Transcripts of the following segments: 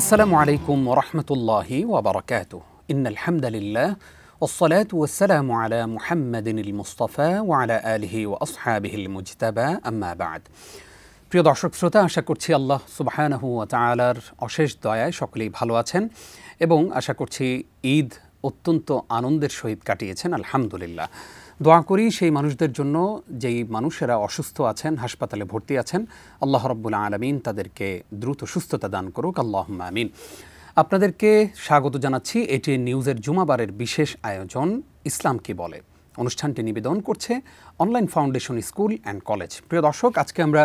আসসালামু আলাইকুম ওয়া রাহমাতুল্লাহি ওয়া বারাকাতুহু ইন্নাল হামদালিল্লাহ ওয়াসসালাতু ওয়াসসালামু আলা মুহাম্মাদিনিল মুস্তাফা ওয়া আলা আলিহি ওয়া আসহাবিহিল মুজতাবা আম্মা বা'দ। প্রিয় দর্শক শ্রোতা, আশা করছি আল্লাহ সুবহানাহু ওয়া তাআলার অশেষ দয়ায় সকলেই ভালো আছেন এবং আশা করছি ঈদ অত্যন্ত আনন্দের সহিত কাটিয়েছেন আলহামদুলিল্লাহ। দোয়া করি সেই মানুষদের জন্য যেই মানুষেরা অসুস্থ আছেন, হাসপাতালে ভর্তি আছেন, আল্লাহ রাব্বুল আলামিন তাদেরকে দ্রুত সুস্থতা দান করুক, আল্লাহুম্মা আমিন। আপনাদেরকে স্বাগত জানাচ্ছি এটি নিউজের জুমাবারের বিশেষ আয়োজন ইসলাম কি বলে। অনুষ্ঠানটি নিবেদন করছে online foundation school and college. প্রিয় দর্শক, আজকে আমরা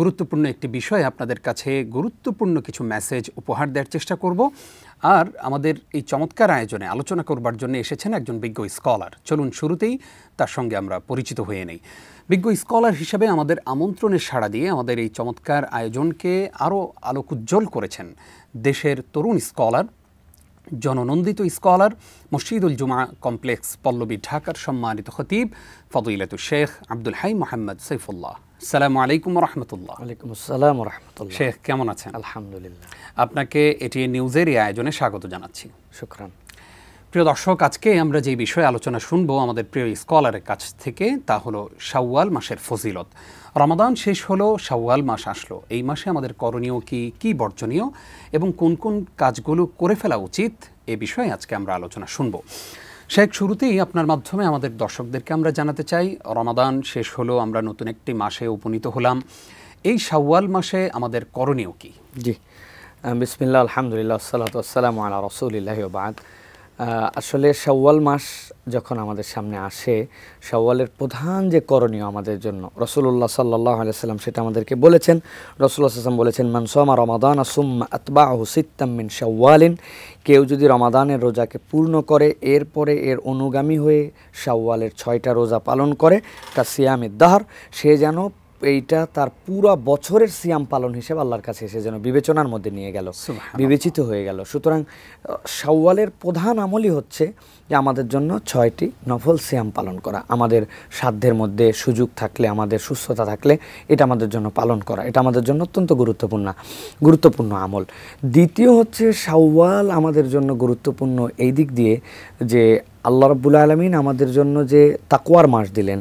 গুরুত্বপূর্ণ একটি বিষয়ে আপনাদের কাছে গুরুত্বপূর্ণ কিছু মেসেজ উপহার দেওয়ার চেষ্টা করব। আর আমাদের এই চমৎকার আয়োজনে আলোচনা করবার জন্য এসেছেন একজন বিজ্ঞ স্কলার। চলুন শুরুতেই তার সঙ্গে আমরা পরিচিত হয়ে নেই। বিজ্ঞ স্কলার হিসেবে আমাদের আমন্ত্রণের সাড়া দিয়ে আমাদের এই চমৎকার আয়োজনকে আরও আলোকোজ্জ্বল করেছেন দেশের তরুণ স্কলার, জননন্দিত স্কলার, মসজিদুল জুমা কমপ্লেক্স পল্লবী ঢাকার সম্মানিত খতিব ফদিলাতুল শেখ আব্দুল হাই মোহাম্মদ সাইফুল্লাহ। আসসালামু আলাইকুম ওয়া রাহমাতুল্লাহ। ওয়ালাইকুম আসসালাম ওয়া রাহমাতুল্লাহ। শেখ, কেমন আছেন? আলহামদুলিল্লাহ। আপনাকে এটি নিউজের এই আয়োজনে স্বাগত জানাচ্ছি। শুকরান। প্রিয় দর্শক, আজকে আমরা যে বিষয়ে আলোচনা শুনবো আমাদের প্রিয় স্কলারের কাছ থেকে, তা হলো শাওয়াল মাসের ফজিলত। রমাদান শেষ হলো, শাওয়াল মাস আসলো। এই মাসে আমাদের করণীয় কি বর্জনীয় এবং কোন কোন কাজগুলো করে ফেলা উচিত, এ বিষয়ে আজকে আমরা আলোচনা শুনবো। শেখ, শুরুতেই আপনার মাধ্যমে আমাদের দর্শকদেরকে আমরা জানাতে চাই, রমাদান শেষ হলো, আমরা নতুন একটি মাসে উপনীত হলাম। এই শাওয়াল মাসে আমাদের করণীয় কি? জি, বিসমিল্লাহ, আলহামদুলিল্লাহ, আসসালাতু ওয়াসসালামু আলা রাসূলিল্লাহি ওয়া বা'দ। আসলে শাওয়াল মাস যখন আমাদের সামনে আসে, শাওয়ালের প্রধান যে করণীয় আমাদের জন্য, রাসূলুল্লাহ সাল্লাল্লাহু আলাইহি ওয়াসাল্লাম সেটা আমাদেরকে বলেছেন। রাসূলুল্লাহ সাল্লাল্লাহু আলাইহি ওয়াসাল্লাম বলেছেন, মান সামা রমাদানা সুম্মা আতবাআহু সিত্তাম মিন শাওয়ালিন, কেউ যদি রমাদানের রোজাকে পূর্ণ করে এরপরে এর অনুগামী হয়ে শাওয়ালের 6টা রোজা পালন করে, তা সিয়ামে দাহর, সে যেন এইটা তার পুরো বছরের সিয়াম পালন হিসেবে আল্লাহর কাছে এসে যেন বিবেচনার মধ্যে নিয়ে গেল, বিবেচিত হয়ে গেল। সুতরাং শাওয়ালের প্রধান আমলই হচ্ছে যে আমাদের জন্য 6টি নফল সিয়াম পালন করা, আমাদের সাধ্যের মধ্যে সুযোগ থাকলে, আমাদের সুস্থতা থাকলে এটা আমাদের জন্য পালন করা, এটা আমাদের জন্য অত্যন্ত গুরুত্বপূর্ণ আমল। দ্বিতীয় হচ্ছে, শাওয়াল আমাদের জন্য গুরুত্বপূর্ণ এই দিক দিয়ে যে আল্লাহ রাব্বুল আলামিন আমাদের জন্য যে তাকওয়ার মাস দিলেন,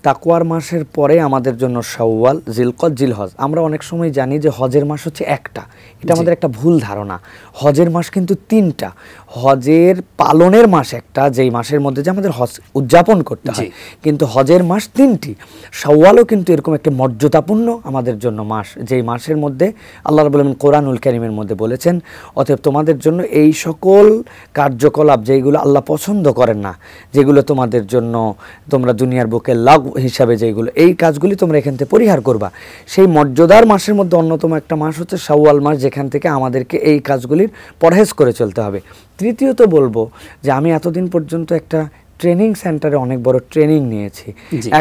তাকওয়ার মাসের পরে আমাদের জন্য শাওয়াল, জিলকদ, জিলহজ। আমরা অনেক সময় জানি যে হজের মাস হচ্ছে একটা, এটা আমাদের একটা ভুল ধারণা। হজের মাস কিন্তু 3টা। হজের পালনের মাস একটা, যেই মাসের মধ্যে যে আমাদের হজ উদযাপন করতে হয়, কিন্তু হজের মাস 3টি। শাওয়ালও কিন্তু এরকম একটা মর্যাদাপূর্ণ আমাদের জন্য মাস, যেই মাসের মধ্যে আল্লাহ রাব্বুল আলামিন কোরআনুল কারীমের মধ্যে বলেছেন, অতএব তোমাদের জন্য এই সকল কার্যকলাপ যেগুলো আল্লাহ পছন্দ করেন না, যেগুলো তোমাদের জন্য তোমরা দুনিয়ার বুকে লাগ হিসাবে যেগুলো, এই কাজগুলি তোমরা এখান থেকে পরিহার করবা। সেই মর্যাদার মাসের মধ্যে অন্যতম একটা মাস হচ্ছে শাওয়াল মাস, যেখান থেকে আমাদেরকে এই কাজগুলির পরহেজ করে চলতে হবে। তৃতীয়ত বলবো যে আমি এতদিন পর্যন্ত একটা ট্রেনিং সেন্টারে অনেক বড় ট্রেনিং নিয়েছি।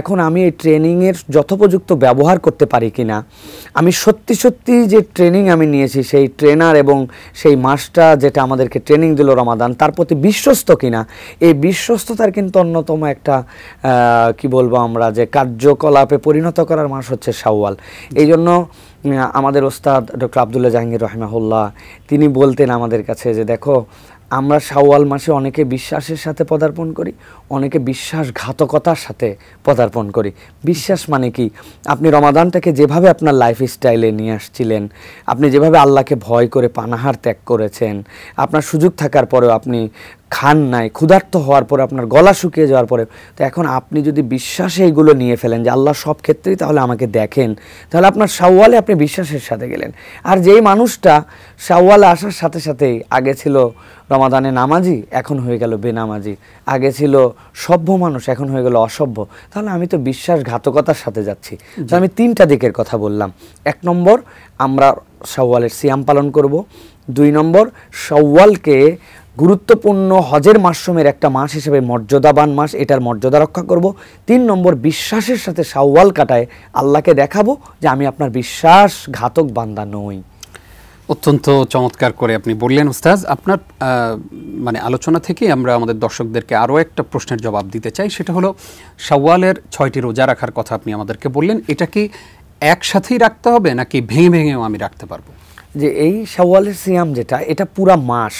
এখন আমি এই ট্রেনিংয়ের যথোপযুক্ত ব্যবহার করতে পারি কিনা, আমি সত্যি যে ট্রেনিং আমি নিয়েছি সেই ট্রেনার এবং সেই মাসটা যেটা আমাদেরকে ট্রেনিং দিল রমাদান, তার প্রতি বিশ্বস্ত কিনা, এই বিশ্বস্ততার কিন্তু অন্যতম একটা কি বলবো আমরা, যে কার্যকলাপে পরিণত করার মাস হচ্ছে শাওয়াল। এই জন্য আমাদের ওস্তাদ ডক্টর আব্দুল্লাহ জাহাঙ্গীর রাহিমাহুল্লাহ তিনি বলতেন আমাদের কাছে যে, দেখো, আমরা শাওয়াল মাসে অনেকে বিশ্বাসের সাথে পদার্পণ করি, অনেকে বিশ্বাসঘাতকতার সাথে পদার্পণ করি। বিশ্বাস মানে কি? আপনি রমাদানটাকে যেভাবে আপনার লাইফ স্টাইলে নিয়ে আসছিলেন, আপনি যেভাবে আল্লাহকে ভয় করে পানাহার ত্যাগ করেছেন, আপনার সুযোগ থাকার পরেও আপনি খান নাই, ক্ষুধার্ত হওয়ার পরে আপনার গলা শুকিয়ে যাওয়ার পরে, তো এখন আপনি যদি বিশ্বাসে এইগুলো নিয়ে ফেলেন যে আল্লাহ সব ক্ষেত্রেই তাহলে আমাকে দেখেন, তাহলে আপনার শাওয়ালে আপনি বিশ্বাসের সাথে গেলেন। আর যেই মানুষটা শাওয়ালে আসার সাথে সাথেই আগে ছিল রমাদানে নামাজি, এখন হয়ে গেল বেনামাজি, আগে ছিল সভ্য মানুষ, এখন হয়ে গেল অসভ্য, তাহলে আমি তো বিশ্বাসঘাতকতার সাথে যাচ্ছি। তো আমি 3টা দিকের কথা বললাম। 1 নম্বর, আমরা শাওয়ালের সিয়াম পালন করব। 2 নম্বর, শাওয়ালকে গুরুত্বপূর্ণ হজের মাসের একটা মাস হিসেবে মর্যাদাবান মাস, এটার মর্যাদা রক্ষা করব। 3 নম্বর, বিশ্বাসের সাথে শাওয়াল কাটায় আল্লাহকে দেখাবো যে আমি আপনার বিশ্বাসঘাতক বান্দা নই। অত্যন্ত চমৎকার করে আপনি বললেন উস্তাদ। আপনার মানে আলোচনা থেকে আমরা আমাদের দর্শকদেরকে আরও একটা প্রশ্নের জবাব দিতে চাই, সেটা হলো শাওয়ালের 6টি রোজা রাখার কথা আপনি আমাদেরকে বললেন, এটা কি একসাথেই রাখতে হবে নাকি ভেঙে ভেঙেও আমি রাখতে পারবো? যে এই শাওয়ালের সিয়াম যেটা, এটা পুরা মাস।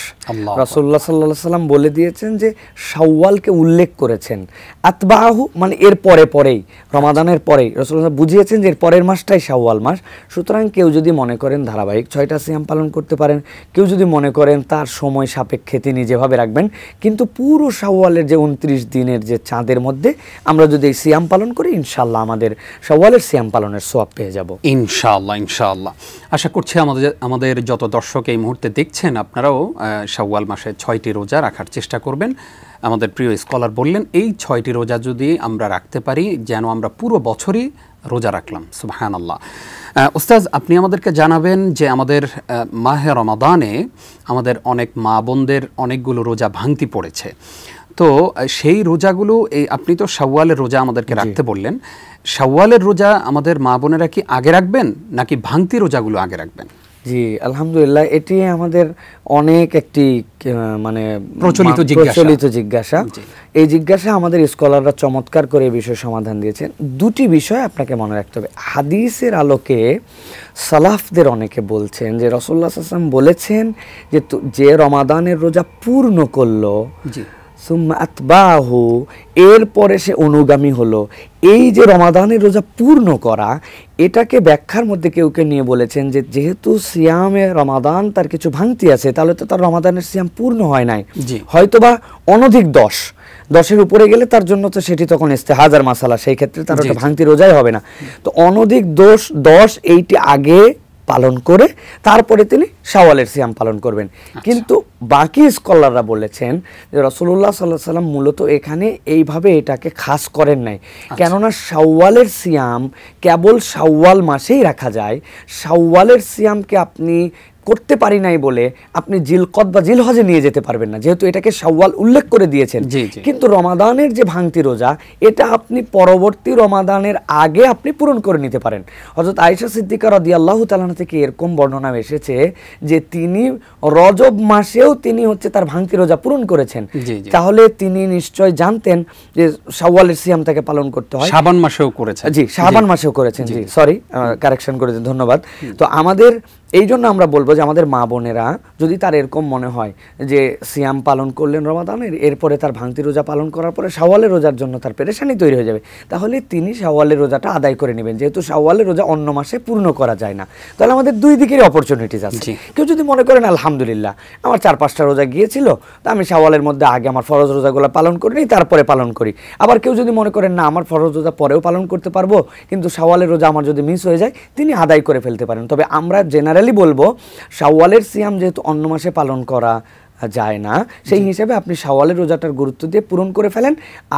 রাসূলুল্লাহ সাল্লাল্লাহু আলাইহি সাল্লাম বলে দিয়েছেন যে শাওয়ালকে উল্লেখ করেছেন আতবাহু, মানে এর পরেই, রমাদানের পরেই রাসূলুল্লাহ বুঝিয়েছেন যে এর পরের মাসটাই শাওয়াল মাস। সুতরাং কেউ যদি মনে করেন ধারাবাহিক 6টা সিয়াম পালন করতে পারেন, কেউ যদি মনে করেন তার সময় সাপেক্ষে তিনি যেভাবে রাখবেন, কিন্তু পুরো শাওয়ালের যে 29 দিনের যে চাঁদের মধ্যে আমরা যদি এই সিয়াম পালন করি, ইনশাআল্লাহ আমাদের শাওয়ালের সিয়াম পালনের সওয়াব পেয়ে যাব ইনশাআল্লাহ। ইনশাআল্লাহ আশা করছি আমাদের যত দর্শক এই মুহূর্তে দেখছেন, আপনারাও শাওয়াল মাসে 6টি রোজা রাখার চেষ্টা করবেন। আমাদের প্রিয় স্কলার বললেন এই 6টি রোজা যদি আমরা রাখতে পারি, যেন আমরা পুরো বছরই রোজা রাখলাম। সুবহানাল্লাহ। উস্তাজ, আপনি আমাদেরকে জানাবেন যে আমাদের মাহে রমাদানে আমাদের অনেক মা বোনদের অনেকগুলো রোজা ভাঙতি পড়েছে, তো সেই রোজাগুলো আপনি তো শাওয়ালের রোজা আমাদেরকে রাখতে বললেন, শাওয়ালের রোজা আমাদের মা বোনেরা কি আগে রাখবেন নাকি ভাঙতি রোজাগুলো আগে রাখবেন? জি আলহামদুলিল্লাহ, এটি আমাদের অনেক একটি মানে প্রচলিত জিজ্ঞাসা। এই জিজ্ঞাসা আমাদের স্কলাররা চমৎকার করে এই বিষয়ে সমাধান দিয়েছেন। দুটি বিষয় আপনাকে মনে রাখতে হবে। হাদিসের আলোকে সালাফদের অনেকে বলছেন যে রাসূলুল্লাহ সাল্লাল্লাহু আলাইহি ওয়াসাল্লাম বলেছেন যে রমাদানের রোজা পূর্ণ করলো, সুম্মা আতবাহু, এরপরে সে অনুগামী হলো। এই যে রমাদানের রোজা পূর্ণ করা, এটাকে ব্যাখ্যার মধ্যে কেউ নিয়ে বলেছেন যে যেহেতু সিয়ামে রমাদান তার কিছু ভাঙতি আছে, তাহলে তো তার রমাদানের সিয়াম পূর্ণ হয় নাই, হয়তোবা অনধিক 10-এর উপরে গেলে তার জন্য তো সেটি তখন ইস্তেহাজার মাসালা, সেই ক্ষেত্রে তার ওটা ভাঙতি রোজাই হবে না। তো অনধিক 10 এইটি আগে পালন করে তারপরে তিনি শাওয়ালের সিয়াম পালন করবেন। কিন্তু বাকি স্কলাররা বলেছেন যে রাসূলুল্লাহ সাল্লাল্লাহু আলাইহি ওয়াসাল্লাম মূলত এখানে এইভাবে এটাকে খাস করেন নাই, কেননা শাওয়ালের সিয়াম কেবল শাওয়াল মাসেই রাখা যায়। শাওয়ালের সিয়ামকে আপনি করতে পারি নাই বলে আপনি জিলকদ বা জিলহজে নিয়ে যেতে পারবেন না, যেহেতু এটাকে শাওয়াল উল্লেখ করে দিয়েছেন। কিন্তু রমাদানের যে ভাঙতি রোজা, এটা আপনি পরবর্তী রমাদানের আগে আপনি পূরণ করে নিতে পারেন। হযরত আয়েশা সিদ্দিকা রাদিয়াল্লাহু তাআলা থেকে এরকম বর্ণনা এসেছে যে তিনি রজব মাসেও তিনি তার ভাঙতি রোজা পূরণ করেছেন। তাহলে তিনি নিশ্চয় জানতেন যে শাওয়ালের সিয়াম তাকে পালন করতে হয়। শাবান মাসেও করেছেন। জি, শাবান মাসেও করেছেন। জি সরি, কারেকশন করে দিন, ধন্যবাদ। তো আমাদের এই জন্য আমরা বলবো যে আমাদের মা বোনেরা যদি তার এরকম মনে হয় যে সিয়াম পালন করলেন রমাদানের, এরপরে তার ভাঙতি রোজা পালন করার পরে শাওয়ালের রোজার জন্য তার পেরেশানি তৈরি হয়ে যাবে, তাহলে তিনি শাওয়ালের রোজাটা আদায় করে নেবেন, যেহেতু শাওয়ালের রোজা অন্য মাসে পূর্ণ করা যায় না। তাহলে আমাদের দুই দিকেরই অপরচুনিটিস আছে। কেউ যদি মনে করেন আলহামদুলিল্লাহ আমার 4-5টা রোজা গিয়েছিল, তা আমি শাওয়ালের মধ্যে আগে আমার ফরজ রোজাগুলো পালন করি নি, তারপরে পালন করি। আবার কেউ যদি মনে করেন না আমার ফরজ রোজা পরেও পালন করতে পারবো, কিন্তু শাওয়ালের রোজা আমার যদি মিস হয়ে যায়, তিনি আদায় করে ফেলতে পারেন। তবে আমরা জেনারেলি বলবো শাওয়ালের সিয়াম যেহেতু অন্য মাসে পালন করা যায় না, সেই হিসেবে আপনি শাওয়ালের রোজাটার গুরুত্ব দিয়ে পূরণ করে ফেলেন,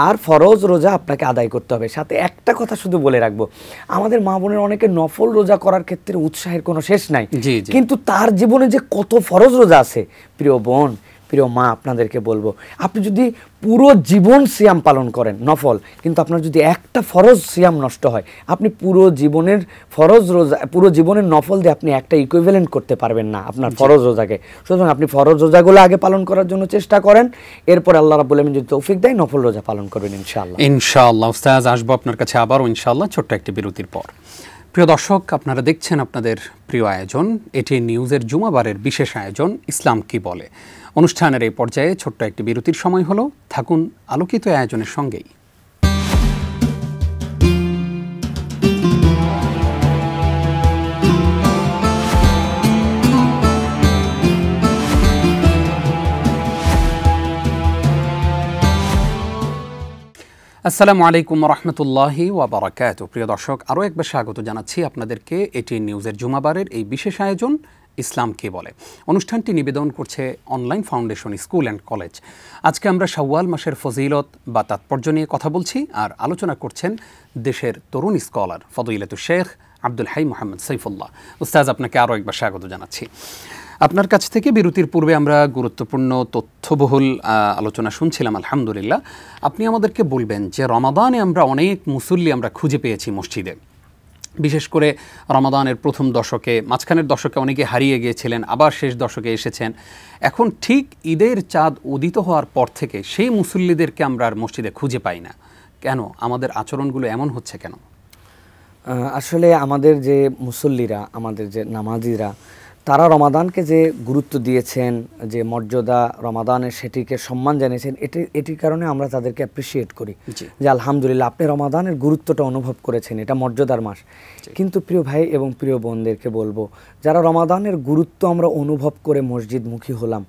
আর ফরজ রোজা আপনাকে আদায় করতে হবে। সাথে একটা কথা শুধু বলে রাখবো, আমাদের মা বোনের অনেকে নফল রোজা করার ক্ষেত্রে উৎসাহের কোনো শেষ নাই, কিন্তু তার জীবনে যে কত ফরজ রোজা আছে, প্রিয় বোন প্রিয় মা আপনাদেরকে বলবো, আপনি যদি পুরো জীবন সিয়াম পালন করেন নফল, কিন্তু আপনার যদি একটা ফরজ সিয়াম নষ্ট হয়, আপনি পুরো জীবনের ফরজ রোজা, পুরো জীবনের নফল দিয়ে আপনি একটা ইকুইভ্যালেন্ট করতে পারবেন না আপনার ফরজ রোজাকে। সুতরাং আপনি ফরজ রোজাগুলো আগে পালন করার জন্য চেষ্টা করেন, এরপর আল্লাহ রাব্বুল আলামিন যদি তৌফিক দেয় নফল রোজা পালন করবেন ইনশাআল্লাহ। ইনশাআল্লাহ। উস্তাদ, আসবো আপনার কাছে আবারও ইনশাআল্লাহ ছোট্ট একটি বিরতির পর। প্রিয় দর্শক, আপনারা দেখছেন আপনাদের প্রিয় আয়োজন এটি নিউজের জুমাবারের বিশেষ আয়োজন ইসলাম কি বলে। অনুষ্ঠানের এই পর্যায়ে ছোট্ট একটি বিরতির সময় হলো, থাকুন আলোকিত আয়োজনের সঙ্গেই। আসসালামু আলাইকুম রহমতুল্লাহি ওয়া বারাকাতুহু। প্রিয় দর্শক, আরও একবার স্বাগত জানাচ্ছি আপনাদেরকে এটি নিউজের জুমাবারের এই বিশেষ আয়োজন ইসলাম কে বলে। অনুষ্ঠানটি নিবেদন করছে online foundation school and college. আজকে আমরা শাওয়াল মাসের ফজিলত বা তাৎপর্য নিয়ে কথা বলছি, আর আলোচনা করছেন দেশের তরুণ স্কলার ফদিলাতুল শেখ আব্দুল হাই মোহাম্মদ সাইফুল্লাহ। উস্তাজ, আপনাকে আরও একবার স্বাগত জানাচ্ছি। আপনার কাছ থেকে বিরতির পূর্বে আমরা গুরুত্বপূর্ণ তথ্যবহুল আলোচনা শুনছিলাম আলহামদুলিল্লাহ। আপনি আমাদেরকে বলবেন যে রমাদানে আমরা অনেক মুসল্লি আমরা খুঁজে পেয়েছি মসজিদে, বিশেষ করে রমাদানের প্রথম দশকে, মাঝখানের দশকে অনেকে হারিয়ে গিয়েছিলেন, আবার শেষ দশকে এসেছেন। এখন ঠিক ঈদের চাঁদ উদিত হওয়ার পর থেকে সেই মুসল্লিদেরকে আমরা আর মসজিদে খুঁজে পাই না। কেন আমাদের আচরণগুলো এমন হচ্ছে কেন? আসলে আমাদের যে মুসল্লিরা, আমাদের যে নামাজিরা, তারা রমাদানকে যে গুরুত্ব দিয়েছেন, যে মর্যাদা রমাদানের সেটিকে সম্মান জানিয়েছেন, এটির কারণে আমরা তাদেরকে অ্যাপ্রিসিয়েট করি যে আলহামদুলিল্লাহ আপনি রমাদানের গুরুত্বটা অনুভব করেছেন, এটা মর্যাদার মাস। কিন্তু প্রিয় ভাই এবং প্রিয় বোনদেরকে বলবো, যারা রমাদানের গুরুত্ব আমরা অনুভব করে মসজিদমুখী হলাম,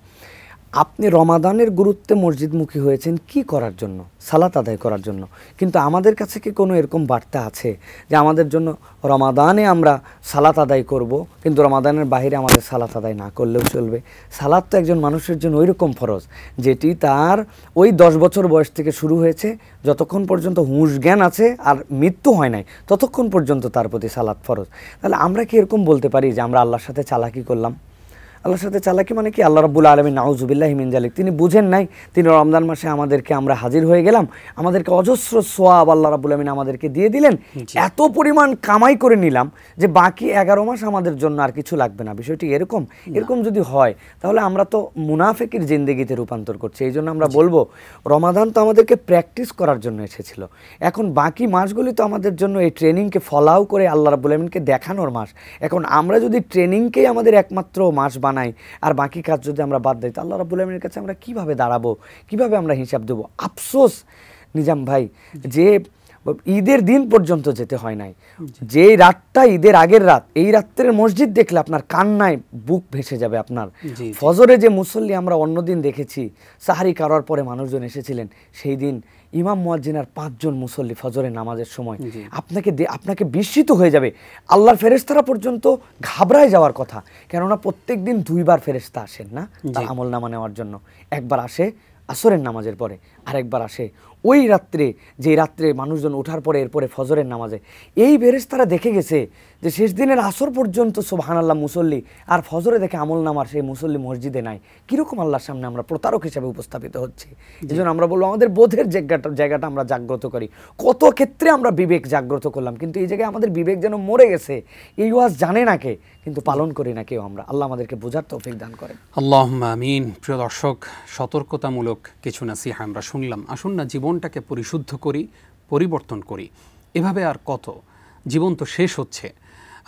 আপনি রমাদানের গুরুত্বে মসজিদমুখী হয়েছেন কি করার জন্য? সালাত আদায় করার জন্য। কিন্তু আমাদের কাছে কি কোনো এরকম বার্তা আছে যে আমাদের জন্য রমাদানে আমরা সালাত আদায় করব, কিন্তু রমাদানের বাইরে আমাদের সালাত আদায় না করলেও চলবে? সালাত তো একজন মানুষের জন্য ওই রকম ফরজ যেটি তার ওই 10 বছর বয়স থেকে শুরু হয়েছে, যতক্ষণ পর্যন্ত হুঁশ জ্ঞান আছে আর মৃত্যু হয় নাই ততক্ষণ পর্যন্ত তার প্রতি সালাত ফরজ। তাহলে আমরা কি এরকম বলতে পারি যে আমরা আল্লাহর সাথে চালাকি করলাম? আল্লাহর সাথে চালাকি মানে কি? আল্লাহ রাব্বুল আলামিন নাউযুবিল্লাহি মিন যালিক, তিনি বুঝেন নাই, তিনি রমজান মাসে আমাদেরকে আমরা হাজির হয়ে গেলাম, আমাদেরকে অজস্র সওয়াব আল্লাহ রাব্বুল আলামিন আমাদেরকে দিয়ে দিলেন, এত পরিমাণ কামাই করে নিলাম যে বাকি 11 মাস আমাদের জন্য আর কিছু লাগবে না। বিষয়টি এরকম যদি হয় তাহলে আমরা তো মুনাফিকের জিন্দেগিতে রূপান্তর করছি। এই জন্য আমরা বলবো রমাদান তো আমাদেরকে প্র্যাকটিস করার জন্য এসেছিল, এখন বাকি মাসগুলি তো আমাদের জন্য এই ট্রেনিংকে ফলাও করে আল্লাহ রাব্বুল আলামিনকে দেখানোর মাস। এখন আমরা যদি ট্রেনিংকেই আমাদের একমাত্র মাস নাই আর বাকি কাজ যদি আমরা বাদ দিই, আল্লাহ রাব্বুল আলামিনের কাছে আমরা কিভাবে দাঁড়াবো, কিভাবে আমরা হিসাব দেবো? আফসোস নিজাম ভাই যে ঈদের দিন পর্যন্ত যেতে হয় নাই, যে রাতটা ঈদের আগের রাত, এই রাত্রের মসজিদ দেখলে আপনার কান্নায় বুক ভেসে যাবে আপনার। ফজরে যে মুসল্লি আমরা অন্যদিন দেখেছি, সাহারি করার পরে মানুষজন এসেছিলেন, সেই দিন ইমাম মুয়াজ্জিন আর 5 জন মুসল্লি ফজরের নামাজের সময় আপনাকে বিস্মিত হয়ে যাবে। আল্লাহর ফেরেশতারা পর্যন্ত ঘাবড়ায় যাওয়ার কথা, কেননা প্রত্যেক দিন 2 বার ফেরেশতা আসেন না তার আমলনামা নেওয়ার জন্য। একবার আসে আসরের নামাজের পরে, আরেকবার আসে ওই রাত্রে, যে রাত্রে মানুষজন ওঠার পরে এরপরে ফজরের নামাজে। এই ফেরেশতারা দেখে গেছে যে শেষ দিনের আসর পর্যন্ত সুবহানাল্লাহ মুসল্লি, আর ফজরে দেখে আমল নামার সেই মুসল্লি মসজিদে নাই। কীরকম আল্লাহর সামনে আমরা প্রতারক হিসাবে উপস্থাপিত হচ্ছে। এই জন্য আমরা বলবো আমাদের বোধের জায়গাটা আমরা জাগ্রত করি। কত ক্ষেত্রে আমরা বিবেক জাগ্রত করলাম, কিন্তু এই জায়গায় আমাদের বিবেক যেন মরে গেছে। এই ওয়াজ জানে না কে, কিন্তু পালন করি না কেউ আমরা। আল্লাহ আমাদেরকে বোঝার তৌফিক দান করেন। আল্লাহুম্মা আমিন। প্রিয় দর্শক, সতর্কতামূলক কিছু নাসিহা আমরা শুনলাম। আসুন না জীবনটাকে পরিশুদ্ধ করি, পরিবর্তন করি। এভাবে আর কত? জীবন তো শেষ হচ্ছে।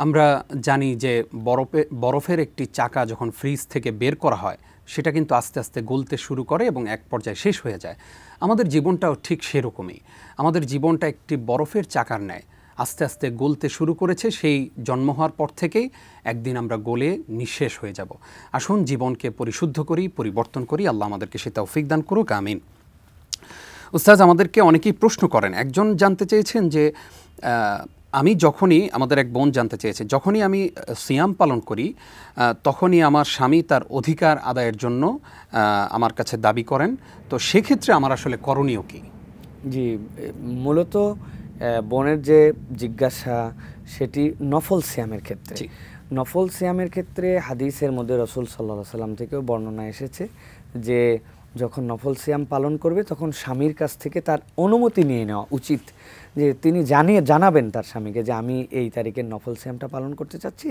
আমরা জানি যে বরফের একটি চাকা যখন ফ্রিজ থেকে বের করা হয়, সেটা কিন্তু আস্তে আস্তে গলতে শুরু করে এবং এক পর্যায়ে শেষ হয়ে যায়। আমাদের জীবনটাও ঠিক সেরকমই। আমাদের জীবনটা একটি বরফের চাকার ন্যায় আস্তে আস্তে গলতে শুরু করেছে। সেই জন্ম হওয়ার পর থেকেই একদিন আমরা গলে নিঃশেষ হয়ে যাব। আসুন জীবনকে পরিশুদ্ধ করি, পরিবর্তন করি। আল্লাহ আমাদেরকে সে তৌফিক দান করুক, আমিন। উস্তাজ, আমাদেরকে অনেকেই প্রশ্ন করেন। একজন জানতে চেয়েছেন যে আমি যখনই, আমাদের এক বোন জানতে চেয়েছে, যখনই আমি সিয়াম পালন করি তখনই আমার স্বামী তার অধিকার আদায়ের জন্য আমার কাছে দাবি করেন, তো সেক্ষেত্রে আমার আসলে করণীয় কি? জি, মূলত বোনের যে জিজ্ঞাসা সেটি নফল সিয়ামের ক্ষেত্রে। নফল সিয়ামের ক্ষেত্রে হাদিসের মধ্যে রাসূল সাল্লাল্লাহু আলাইহি ওয়াসাল্লাম থেকেও বর্ণনা এসেছে যে যখন নফল সিয়াম পালন করবে তখন স্বামীর কাছ থেকে তার অনুমতি নিয়ে নেওয়া উচিত, যে তিনি জানাবেন তার স্বামীকে যে আমি এই তারিখের নফল সিয়ামটা পালন করতে চাচ্ছি,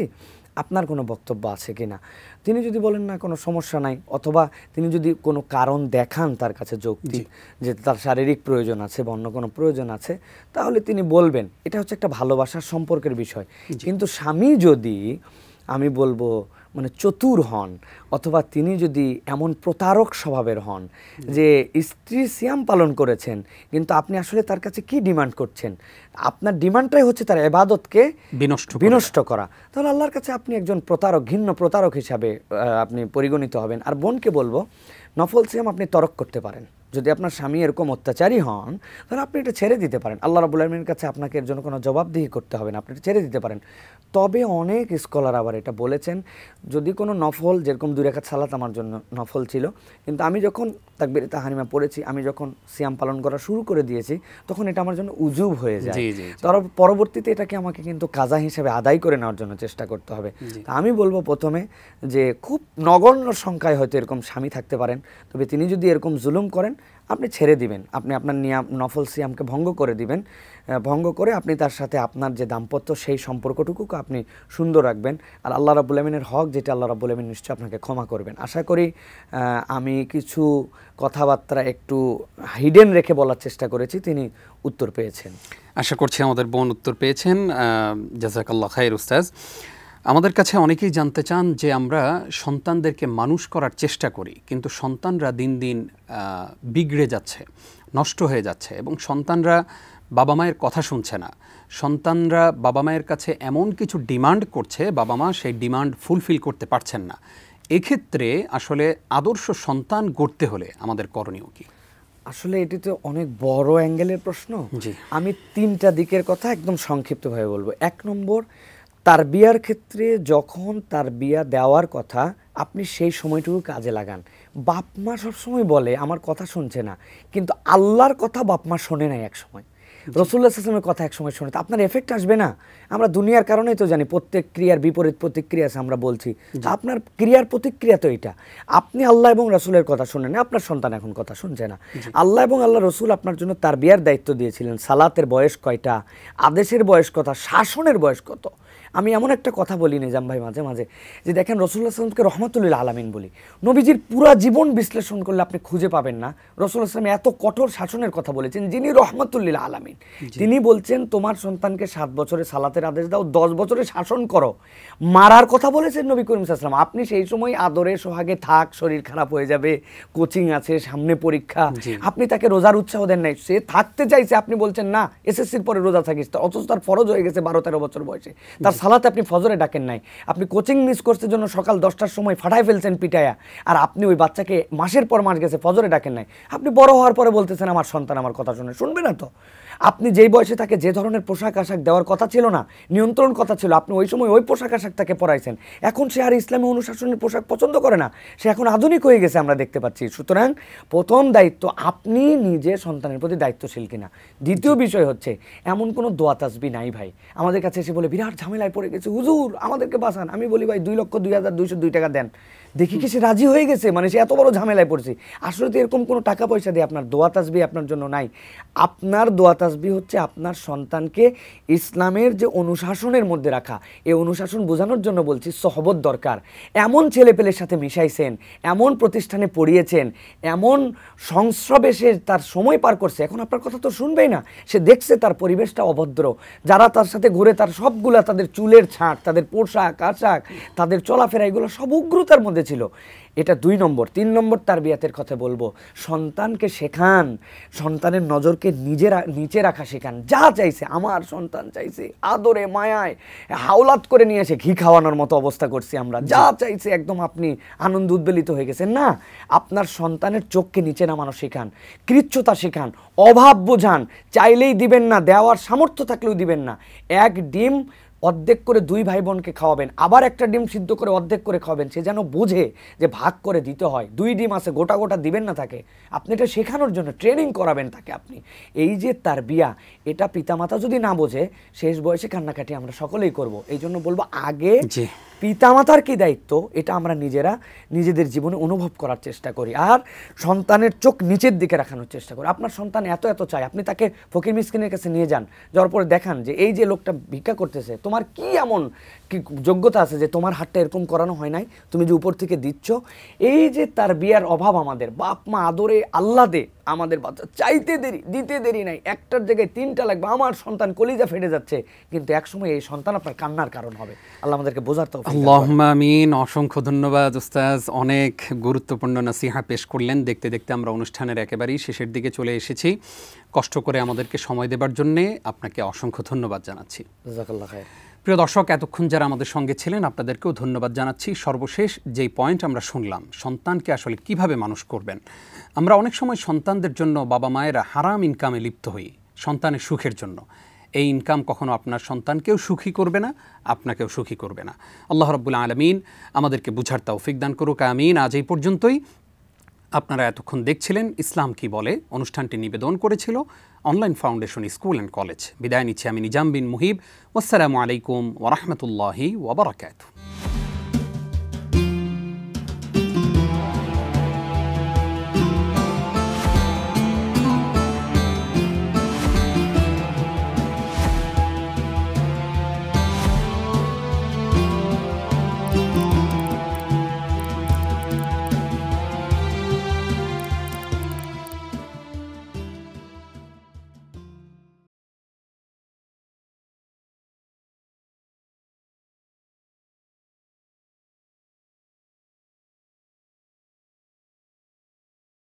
আপনার কোনো বক্তব্য আছে কি না। তিনি যদি বলেন না কোনো সমস্যা নাই, অথবা তিনি যদি কোনো কারণ দেখান তার কাছে যৌক্তিক, যে তার শারীরিক প্রয়োজন আছে বা অন্য কোনো প্রয়োজন আছে, তাহলে তিনি বলবেন। এটা হচ্ছে একটা ভালোবাসার সম্পর্কের বিষয়। কিন্তু স্বামী যদি, আমি বলবো, মানে চতুর হন, অথবা তিনি যদি এমন প্রতারক স্বভাবের হন যে স্ত্রী সিয়াম পালন করেছেন কিন্তু আপনি আসলে তার কাছে কি ডিমান্ড করছেন, আপনার ডিমান্ডটাই হচ্ছে তার ইবাদতকে বিনষ্ট করা, তাহলে আল্লাহর কাছে আপনি একজন প্রতারক, ঘৃণ্য প্রতারক হিসাবে আপনি পরিগণিত হবেন। আর বোনকে বলবো, নফল সিয়াম আপনি তরক করতে পারেন। যদি আপনার স্বামী এরকম অত্যাচারী হন তাহলে আপনি এটা ছেড়ে দিতে পারেন। আল্লাহ রাব্বুল আলামিনের কাছে আপনাকে এর জন্য কোনো জবাবদিহি করতে হবে না, আপনি এটা ছেড়ে দিতে পারেন। তবে অনেক স্কলার আবার এটা বলেছেন, যদি কোনো নফল, যেরকম 2 রাকাত সালাত আমার জন্য নফল ছিল, কিন্তু আমি যখন তাকবীরে তাহরিমা পড়েছি, আমি যখন সিয়াম পালন করা শুরু করে দিয়েছি, তখন এটা আমার জন্য উজুব হয়ে যায়। তার পরবর্তীতে এটাকে আমাকে কিন্তু কাজা হিসেবে আদায় করে নেওয়ার জন্য চেষ্টা করতে হবে। তা আমি বলবো প্রথমে যে খুব নগণ্য সংখ্যায় হয়তো এরকম স্বামী থাকতে পারেন, তবে তিনি যদি এরকম জুলুম করেন আপনি ছেড়ে দিবেন, আপনি আপনার নিয়ম নফল সিয়ামকে ভঙ্গ করে দিবেন, ভঙ্গ করে আপনি তার সাথে আপনার যে দাম্পত্য সেই সম্পর্কটুকুকে আপনি সুন্দর রাখবেন। আর আল্লাহ রাব্বুল আমিনের হক যেটা, আল্লাহ রাব্বুল আমিন নিশ্চয়ই আপনাকে ক্ষমা করবেন। আশা করি আমি কিছু কথাবার্তা একটু হিডেন রেখে বলার চেষ্টা করেছি, তিনি উত্তর পেয়েছেন। আশা করছি আমাদের বোন উত্তর পেয়েছেন। জাযাকাল্লাহ খাইর উস্তাজ। আমাদের কাছে অনেকেই জানতে চান যে আমরা সন্তানদেরকে মানুষ করার চেষ্টা করি, কিন্তু সন্তানরা দিন দিন বিগড়ে যাচ্ছে, নষ্ট হয়ে যাচ্ছে, এবং সন্তানরা বাবা মায়ের কথা শুনছে না। সন্তানরা বাবা মায়ের কাছে এমন কিছু ডিমান্ড করছে, বাবা মা সেই ডিমান্ড ফুলফিল করতে পারছেন না। এক্ষেত্রে আসলে আদর্শ সন্তান গড়তে হলে আমাদের করণীয় কি? আসলে এটি তো অনেক বড় অ্যাঙ্গেলের প্রশ্ন। জি, আমি 3টা দিকের কথা একদম সংক্ষিপ্তভাবে বলবো। 1 নম্বর, তারবিয়ার ক্ষেত্রে যখন তারবিয়া দেওয়ার কথা আপনি সেই সময়টুকু কাজে লাগান। বাপ মা সবসময় বলে আমার কথা শুনছে না, কিন্তু আল্লাহর কথা বাপ মা শোনে নাই এক সময়, রাসূলুল্লাহ সাল্লাল্লাহু আলাইহি ওয়াসাল্লামের কথা এক সময় শোনে, তো আপনার এফেক্ট আসবে না? আমরা দুনিয়ার কারণেই তো জানি প্রত্যেক ক্রিয়ার বিপরীত প্রতিক্রিয়া আছে, আমরা বলছি আপনার ক্রিয়ার প্রতিক্রিয়া তো এটা। আপনি আল্লাহ এবং রাসূলের কথা শুনেন না, আপনার সন্তান এখন কথা শুনছে না। আল্লাহ এবং আল্লাহ রসুল আপনার জন্য তারবিয়ার দায়িত্ব দিয়েছিলেন। সালাতের বয়স কয়টা, আদেশের বয়স কত, শাসনের বয়স কত। আমি এমন একটা কথা বলি নিজাম ভাই মাঝে মাঝে, যে দেখেন রাসূলুল্লাহ সাল্লাল্লাহু আলাইহি ওয়াসাল্লামকে রহমাতুল্লিল আলামিন বলি, নবীজির পুরা জীবন বিশ্লেষণ করলে আপনি খুঁজে পাবেন না রাসূলুল্লাহ সাল্লাল্লাহু আলাইহি ওয়াসাল্লাম এত কঠোর শাসনের কথা বলেছেন যিনি রহমাতুল্লিল আলামিন। তিনি বলছেন তোমার সন্তানকে 7 বছরে সালাতের আদেশ দাও, 10 বছরে শাসন করো। মারার কথা বলেছেন নবী করিম সাল্লাল্লাহু আলাইহি ওয়াসাল্লাম। আপনি সেই সময় আদরে সোহাগে থাক, শরীর খারাপ হয়ে যাবে, কোচিং আছে, সামনে পরীক্ষা, আপনি তাকে রোজার উৎসাহ দেন নাই, সে থাকতে চাইছে, আপনি বলছেন না এসএসসির পরে রোজা থাকিস, অথচ তার ফরজ হয়ে গেছে 12-13 বছর বয়সে, তার সালাতে আপনি ফজরে ডাকেন নাই, আপনি কোচিং মিস করতে জন্য সকাল 10টার সময় ফাটায় ফেলছেন পিটায়া, আর আপনি ওই বাচ্চাকে মাসের পর মাস গেছে ফজরে ডাকেন নাই। আপনি বড় হওয়ার পরে বলতেছেন আমার সন্তান আমার কথা শুনবে না তো। আপনি যেই বয়সে তাকে যে ধরনের পোশাক আশাক দেওয়ার কথা ছিল না, নিয়ন্ত্রণ কথা ছিল, আপনি ওই সময় ওই পোশাক আশাক তাকে পরাইছেন। এখন সে আর ইসলামী অনুশাসনের পোশাক পছন্দ করে না, সে এখন আধুনিক হয়ে গেছে, আমরা দেখতে পাচ্ছি। সুতরাং প্রথম দায়িত্ব আপনি নিজে সন্তানের প্রতি দায়িত্বশীল কিনা। দ্বিতীয় বিষয় হচ্ছে এমন কোনো দোয়া তাসবিহ নাই ভাই, আমাদের কাছে এসে বলে বিরাট ঝামেলায় পড়ে গেছে হুজুর আমাদেরকে বাঁচান। আমি বলি ভাই 2,02,202 টাকা দেন, দেখি কি সে রাজি হয়ে গেছে, মানে সে এত বড় ঝামেলায় পড়ছে। আসলে তো এরকম কোনো টাকা পয়সা দিয়ে আপনার দোয়া তাসবিহ আপনার জন্য নাই। আপনার দোয়া তাসবিহ হচ্ছে আপনার সন্তানকে ইসলামের যে অনুশাসনের মধ্যে রাখা। এই অনুশাসন বোঝানোর জন্য বলছি সহবত দরকার। এমন ছেলেপেলের সাথে মিশাইছেন, এমন প্রতিষ্ঠানে পড়িয়েছেন, এমন সংস্রবে সে তার সময় পার করছে, এখন আপনার কথা তো শুনবেই না। সে দেখছে তার পরিবেশটা অভদ্র, যারা তার সাথে ঘুরে তার সবগুলা, তাদের চুলের ছাঁট, তাদের পোশাক আশাক, তাদের চলাফেরা, এগুলো সব উগ্রতার মধ্যে ছিল। এটা 2 নম্বর। 3 নম্বর তারবিয়াতের কথা বলবো, সন্তানকে শেখান, সন্তানের নজরকে নিচে রাখা শেখান। যা চাইছে, আমার সন্তান চাইছে আদরে মায়ায় হাওলাত করে নিয়ে এসে ঘি খাওয়ানোর মতো অবস্থা করছি আমরা, যা চাইছে একদম আপনি আনন্দ উদ্বেলিত হয়ে গেছেন। না, আপনার সন্তানের চোখকে নিচে নামানো শেখান, কৃচ্ছতা শেখান, অভাব বোঝান। চাইলেই দিবেন না, দেওয়ার সামর্থ্য থাকলেও দিবেন না। এক ডিম অর্ধেক করে 2 ভাই বোনকে খাওয়াবেন, আবার একটা ডিম সিদ্ধ করে অর্ধেক করে খাওয়াবেন, সে যেন বোঝে যে ভাগ করে দিতে হয়। 2 ডিম আছে, গোটা গোটা দিবেন না তাকে। আপনি এটা শেখানোর জন্য ট্রেনিং করাবেন তাকে আপনি। এই যে তারবিয়া, এটা পিতামাতা যদি না বোঝে শেষ বয়সে কান্নাকাটি আমরা সকলেই করব। এই জন্য বলবো আগে পিতামাতার কি দায়িত্ব এটা আমরা নিজেদের জীবনে অনুভব করার চেষ্টা করি, আর সন্তানের চোখ নিচের দিকে রাখানোর চেষ্টা করি। আপনার সন্তান এত চাই, আপনি তাকে ফকির মিসকিনের কাছে নিয়ে যান, যাওয়ার পরে দেখান যে এই যে লোকটা ভিক্ষা করতেছে, তোমার কি এমন কি যোগ্যতা আছে যে তোমার হাতটা এরকম করানো হয় নাই, তুমি যে উপর থেকে দিচ্ছ। এই যে তার বিয়ার অভাব, আমাদের বাপ মা আদরে আল্লাহ দে, আমাদের বাচ্চা চাইতে দেরি, দিতে দেরি নাই, একটার জায়গায় 3টা লাগবে, আমার সন্তান কলিজা ফেটে যাচ্ছে, কিন্তু একসময় এই সন্তান আপনার কান্নার কারণ হবে। আল্লাহ আমাদেরকে বোঝার তৌফিক দান করুন। আল্লাহুম্মা আমিন। অসংখ্য ধন্যবাদ উস্তাজ, অনেক গুরুত্বপূর্ণ নসিহা পেশ করলেন। দেখতে দেখতে আমরা অনুষ্ঠানের একেবারেই শেষের দিকে চলে এসেছি। কষ্ট করে আমাদেরকে সময় দেবার জন্যে আপনাকে অসংখ্য ধন্যবাদ জানাচ্ছি। জাযাকাল্লাহ খায়র। প্রিয় দর্শক, এতক্ষণ যারা আমাদের সঙ্গে ছিলেন আপনাদেরকেও ধন্যবাদ জানাচ্ছি। সর্বশেষ যেই পয়েন্ট আমরা শুনলাম, সন্তানকে আসলে কিভাবে মানুষ করবেন। আমরা অনেক সময় সন্তানদের জন্য বাবা মায়েরা হারাম ইনকামে লিপ্ত হই সন্তানের সুখের জন্য। এই ইনকাম কখনো আপনার সন্তানকেও সুখী করবে না, আপনাকেও সুখী করবে না। আল্লাহ রাব্বুল আলামিন আমাদেরকে বুঝার তৌফিক দান করুক, আমিন। আজ এই পর্যন্তই। আপনারা এতক্ষণ দেখছিলেন ইসলাম কি বলে। অনুষ্ঠানটি নিবেদন করেছিল online foundation school and college. বিদায় নিচ্ছি আমি নিজাম বিন মুহিব। আসসালামু আলাইকুম ওয়া রাহমাতুল্লাহি ওয়া বারাকাতুহু।